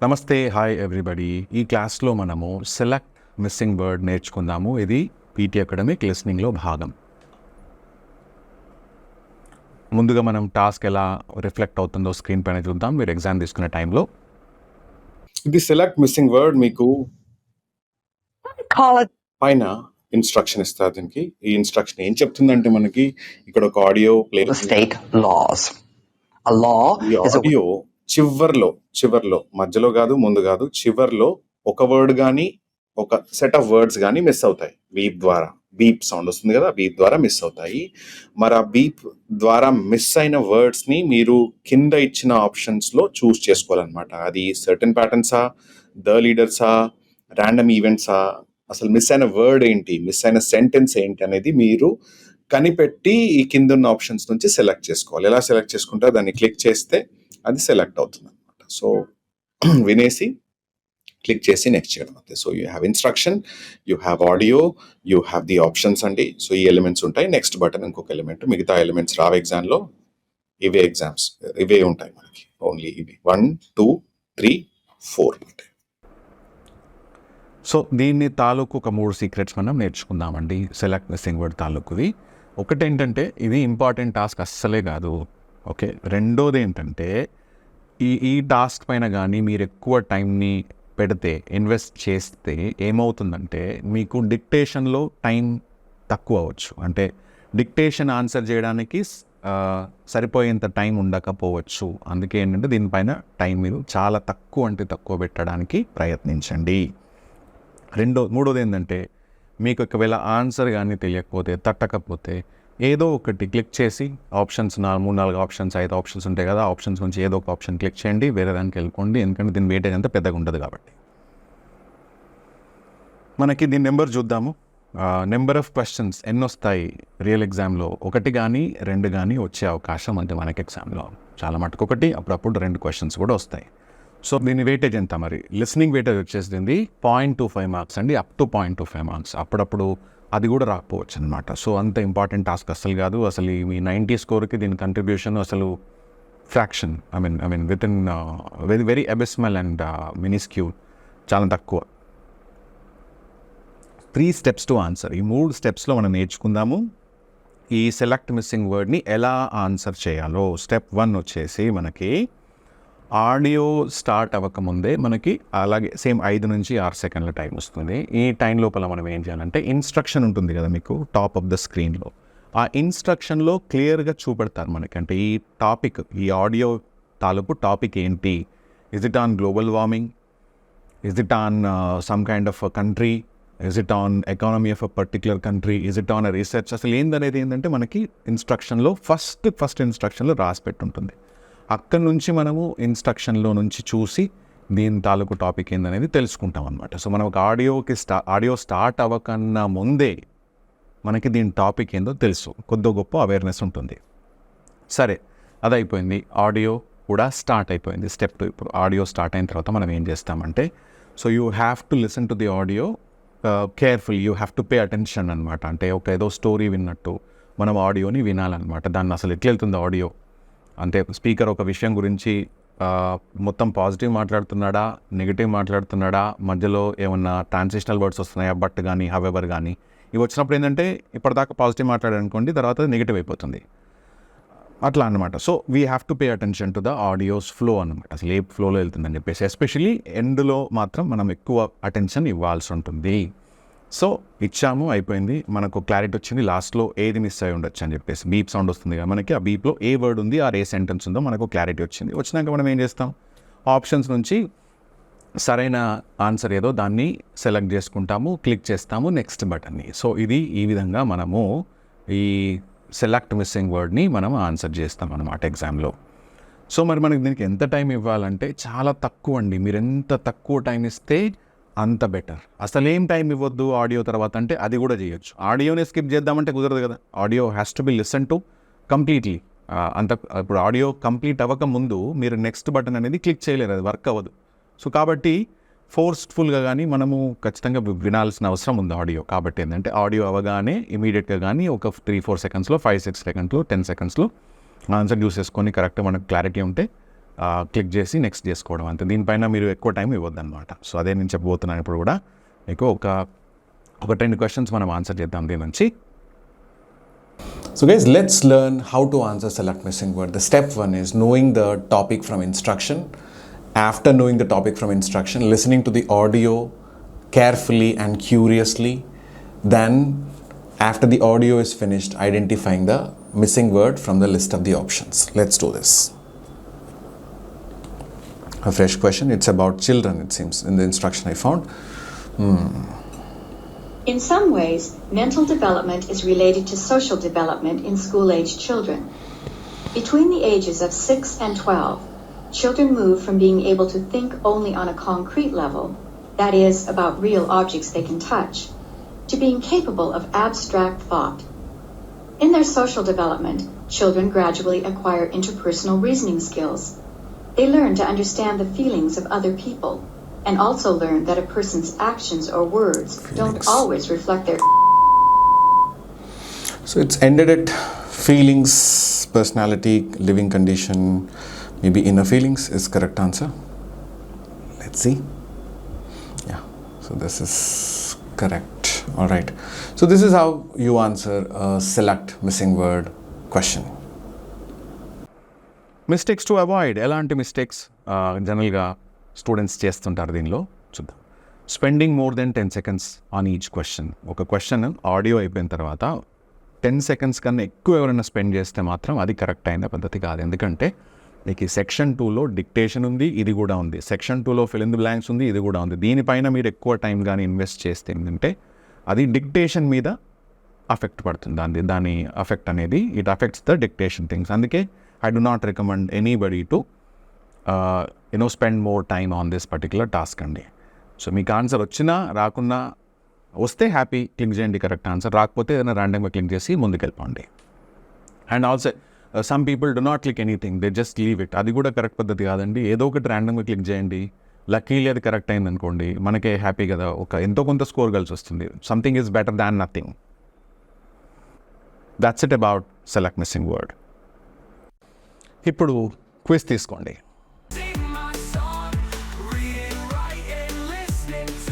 నమస్తే, hi everybody. ఈ క్లాస్లో మనము సెలెక్ట్ మిస్సింగ్ వర్డ్ నేర్చుకుందాము. ఇది పీటీ అకాడమిక్ లిస్నింగ్లో భాగం. ముందుగా మనం టాస్క్ ఎలా రిఫ్లెక్ట్ అవుతుందో స్క్రీన్ పైన చూద్దాం. మీరు ఎగ్జామ్ తీసుకునే టైంలో ఇది సెలెక్ట్ మిస్సింగ్ వర్డ్ మీకు పైన ఇన్స్ట్రక్షన్ ఇస్తారు. దీనికి ఈ ఇన్స్ట్రక్షన్ ఏం చెప్తుందంటే మనకి ఇక్కడ ఒక audio play. The state laws. A law ఈ is a ఆడియో చివర్లో మధ్యలో కాదు, ముందు కాదు, చివర్లో ఒక వర్డ్ కానీ ఒక సెట్ ఆఫ్ వర్డ్స్ కానీ మిస్ అవుతాయి. బీప్ సౌండ్ వస్తుంది కదా, బీప్ ద్వారా మిస్ అవుతాయి. మరి ఆ బీప్ ద్వారా మిస్ అయిన వర్డ్స్ ని మీరు కింద ఇచ్చిన ఆప్షన్స్ లో చూస్ చేసుకోవాలన్నమాట. అది సర్టన్ ప్యాటర్న్సా, ద లీడర్సా, ర్యాండమ్ ఈవెంట్సా, అసలు మిస్ అయిన వర్డ్ ఏంటి, మిస్ అయిన సెంటెన్స్ ఏంటి అనేది మీరు కనిపెట్టి ఈ కింద ఉన్న ఆప్షన్స్ నుంచి సెలెక్ట్ చేసుకోవాలి. ఎలా సెలెక్ట్ చేసుకుంటారో దాన్ని క్లిక్ చేస్తే అది సెలెక్ట్ అవుతుంది అనమాట. సో వినేసి క్లిక్ చేసి నెక్స్ట్ చేయడం అంతే. So you have instruction, you have audio, you have the options అండి. సో ఈ ఎలిమెంట్స్ ఉంటాయి. నెక్స్ట్ బటన్ ఇంకొక ఎలిమెంట్. మిగతా ఎలిమెంట్స్ రావు ఎగ్జామ్లో. ఇవే ఉంటాయి మనకి. ఓన్లీ ఇవి 1, 2, 3, 4 ఉంటాయి. సో దీన్ని తాలూకు ఒక 3 సీక్రెట్స్ మనం నేర్చుకుందామండి. సెలెక్ట్ మిస్సింగ్ వర్డ్ తాలూకుది ఒకటి ఏంటంటే ఇది ఇంపార్టెంట్ టాస్క్ అస్సలే కాదు. ఓకే, రెండోది ఏంటంటే ఈ టాస్క్ పైన కానీ మీరు ఎక్కువ టైంని పెడితే, ఇన్వెస్ట్ చేస్తే ఏమవుతుందంటే మీకు డిక్టేషన్లో టైం తక్కువ అవ్వచ్చు. అంటే డిక్టేషన్ ఆన్సర్ చేయడానికి సరిపోయేంత టైం ఉండకపోవచ్చు. అందుకే ఏంటంటే దీనిపైన టైం మీరు చాలా తక్కువ పెట్టడానికి ప్రయత్నించండి. మూడోది ఏంటంటే మీకు ఒకవేళ ఆన్సర్ కానీ తెలియకపోతే, తట్టకపోతే ఏదో ఒకటి క్లిక్ చేసి ఆప్షన్స్ 3-4 ఆప్షన్స్ 5 ఆప్షన్స్ ఉంటాయి కదా, ఆప్షన్స్ నుంచి ఏదో ఒక ఆప్షన్ క్లిక్ చేయండి, వేరే దానికి వెళ్ళిపోండి. ఎందుకంటే దీని వెయిటేజ్ అంతా పెద్దగా ఉండదు కాబట్టి. మనకి దీని నెంబర్ చూద్దాము. నెంబర్ ఆఫ్ క్వశ్చన్స్ ఎన్ని వస్తాయి రియల్ ఎగ్జామ్లో? 1 కానీ 2 కానీ వచ్చే అవకాశం అంతే మనకి ఎగ్జామ్లో. చాలా మటుకు 1, అప్పుడప్పుడు 2 క్వశ్చన్స్ కూడా వస్తాయి. సో దీని వెయిటేజ్ ఎంత? మరి లిస్నింగ్ వెయిటేజ్ వచ్చేసింది 0.25 మార్క్స్ అండి, అప్ టు 0.25 మార్క్స్. అప్పుడప్పుడు అది కూడా రాకపోవచ్చు అనమాట. సో అంత ఇంపార్టెంట్ టాస్క్ అసలు కాదు. అసలు మీ 90 స్కోర్కి దీని కంట్రిబ్యూషన్ అసలు fraction, I mean with in very abysmal and minuscule, చాలా తక్కువ. 3 స్టెప్స్ టు ఆన్సర్. ఈ 3 స్టెప్స్లో మనం నేర్చుకుందాము ఈ సెలెక్ట్ మిస్సింగ్ వర్డ్ని ఎలా ఆన్సర్ చేయాలో. స్టెప్ 1 వచ్చేసి మనకి ఆడియో స్టార్ట్ అవ్వకముందే మనకి అలాగే సేమ్ 5 నుంచి 6 సెకండ్ల టైం వస్తుంది. ఈ టైం లోపల మనం ఏం చేయాలంటే ఇన్స్ట్రక్షన్ ఉంటుంది కదా మీకు టాప్ ఆఫ్ ద స్క్రీన్లో, ఆ ఇన్స్ట్రక్షన్లో క్లియర్గా చూపెడతారు మనకి. అంటే ఈ టాపిక్, ఈ ఆడియో తాలూకు టాపిక్ ఏంటి? Is it on global warming? Is it on some kind of country? Is it on economy of a particular country? Is it on research? అసలు ఏందనేది ఏంటంటే మనకి ఇన్స్ట్రక్షన్లో ఫస్ట్ ఇన్స్ట్రక్షన్లో రాసి పెట్టుంటుంది. అక్కడి నుంచి మనము ఇన్స్ట్రక్షన్లో నుంచి చూసి దీని తాలూకు టాపిక్ ఏందనేది తెలుసుకుంటాం అనమాట. సో మనం ఒక ఆడియో స్టార్ట్ అవ్వకన్నా ముందే మనకి దీని టాపిక్ ఏందో తెలుసు, కొద్ది గొప్ప అవేర్నెస్ ఉంటుంది. సరే, అది అయిపోయింది. ఆడియో కూడా స్టార్ట్ అయిపోయింది. స్టెప్ 2. ఇప్పుడు ఆడియో స్టార్ట్ అయిన తర్వాత మనం ఏం చేస్తామంటే, so you have to listen to the audio careful, you have to pay attention అనమాట. అంటే ఏదో స్టోరీ విన్నట్టు మనం ఆడియోని వినాలన్నమాట. దాన్ని అసలు ఎట్లా వెళ్తుంది ఆడియో అంటే, స్పీకర్ ఒక విషయం గురించి మొత్తం పాజిటివ్ మాట్లాడుతున్నాడా, నెగిటివ్ మాట్లాడుతున్నాడా, మధ్యలో ఏమన్నా ట్రాన్సిషనల్ వర్డ్స్ వస్తున్నాయా, బట్ కానీ హవెవర్ కానీ, ఇవి వచ్చినప్పుడు ఏంటంటే ఇప్పటిదాకా పాజిటివ్ మాట్లాడారనుకోండి, తర్వాత నెగిటివ్ అయిపోతుంది అట్లా అనమాట. So we have to pay attention to the audios flow అనమాట. అసలు ఏ ఫ్లోలో వెళ్తుందని చెప్పేసి, ఎస్పెషలీ ఎండ్లో మాత్రం మనం ఎక్కువ అటెన్షన్ ఇవ్వాల్సి ఉంటుంది. సో ఇచ్చాము, అయిపోయింది, మనకు క్లారిటీ వచ్చింది. లాస్ట్లో ఏది మిస్ అయి ఉండొచ్చు అని చెప్పేసి బీప్ సౌండ్ వస్తుంది కదా మనకి, ఆ బీప్లో ఏ వర్డ్ ఉంది, ఆ ఏ సెంటెన్స్ ఉందో మనకు క్లారిటీ వచ్చింది. వచ్చినాక మనం ఏం చేస్తాం, ఆప్షన్స్ నుంచి సరైన ఆన్సర్ ఏదో దాన్ని సెలెక్ట్ చేసుకుంటాము, క్లిక్ చేస్తాము నెక్స్ట్ బటన్ని. సో ఇది ఈ విధంగా మనము ఈ సెలెక్ట్ మిస్సింగ్ వర్డ్ని మనం ఆన్సర్ చేస్తాం అన్నమాట ఎగ్జామ్లో. సో మరి మనకి దీనికి ఎంత టైం ఇవ్వాలంటే చాలా తక్కువ అండి. మీరు ఎంత తక్కువ టైం ఇస్తే అంత బెటర్. అసలు ఏం టైం ఇవ్వద్దు ఆడియో తర్వాత అంటే అది కూడా చేయొచ్చు. ఆడియోనే స్కిప్ చేద్దామంటే కుదరదు కదా. Audio has to be listen to completely. ఇప్పుడు ఆడియో కంప్లీట్ అవ్వక ముందు మీరు నెక్స్ట్ బటన్ అనేది క్లిక్ చేయలేరు, అది వర్క్ అవ్వదు. సో కాబట్టి ఫోర్స్ఫుల్గా కానీ మనము ఖచ్చితంగా వినాల్సిన అవసరం ఉంది ఆడియో. కాబట్టి ఏంటంటే ఆడియో అవ్వగానే ఇమీడియట్గా కానీ ఒక 3-4 సెకండ్స్లో, 5-6 సెకండ్స్లో, 10 సెకండ్స్లో ఆన్సర్ చూసేసుకొని కరెక్ట్గా మనకు క్లారిటీ ఉంటే క్లిక్ చేసి నెక్స్ట్ చేసుకోవడం అంతే. దీనిపైన మీరు ఎక్కువ టైం ఇవ్వద్దన్నమాట. సో అదే నేను చెప్పబోతున్నాను ఇప్పుడు కూడా. మీకు ఒక 10 questions మనం ఆన్సర్ చేద్దాం దీని నుంచి. So guys, let's learn how to answer select missing word. The step 1 is knowing the topic from instruction. After knowing the topic from instruction, listening to the audio carefully and curiously. Then after the audio is finished, identifying the missing word from the list of the options. Let's do this. A fresh question. It's about children, it seems, in the instruction I found. In some ways, mental development is related to social development in school-aged children. Between the ages of 6 and 12, children move from being able to think only on a concrete level, that is, about real objects they can touch, to being capable of abstract thought. In their social development, children gradually acquire interpersonal reasoning skills. They learn to understand the feelings of other people, and also learn that a person's actions or words don't always reflect their... So it's ended at feelings, personality, living condition, maybe inner feelings is correct answer. Let's see. Yeah, so this is correct. All right. So this is how you answer a select missing word question. Mistakes to avoid. ఎలాంటి mistakes జనరల్గా students చేస్తుంటారు దీనిలో చూద్దాం. Spending more than 10 seconds on each question. ఒక question audio అయిపోయిన తర్వాత 10 seconds కన్నా ఎక్కువ ఎవరైనా స్పెండ్ చేస్తే మాత్రం అది కరెక్ట్ అయిన పద్ధతి కాదు. ఎందుకంటే మీకు ఈ సెక్షన్ 2లో డిక్టేషన్ ఉంది, ఇది కూడా ఉంది. సెక్షన్ 2లో ఫిల్ ఇన్ ది బ్లాంక్స్ ఉంది, ఇది కూడా ఉంది. దీనిపైన మీరు ఎక్కువ టైం కానీ ఇన్వెస్ట్ చేస్తే ఏంటంటే అది డిక్టేషన్ మీద అఫెక్ట్ పడుతుంది. దాని అఫెక్ట్ అనేది it affects the dictation things. అందుకే I do not recommend anybody to spend more time on this particular task అండి. సో మీకు ఆన్సర్ వచ్చినా రాకున్నా, వస్తే హ్యాపీ క్లిక్ చేయండి కరెక్ట్ ఆన్సర్, రాకపోతే ఏదైనా ర్యాండమ్గా క్లిక్ చేసి ముందుకెళ్ళిపోండి. And also some people do not click anything, they just leave it. అది కూడా కరెక్ట్ పద్ధతి కాదండి. ఏదో ఒకటి ర్యాండమ్గా క్లిక్ చేయండి. లక్కీలీ అది కరెక్ట్ అయింది అనుకోండి, మనకే హ్యాపీ కదా, ఎంతో కొంత స్కోర్ కలిసి వస్తుంది. Something is better than nothing. That's it about select missing word. ఇప్పుడు క్విజ్ తీసుకోండి. Sing my song, reading, writing, listening to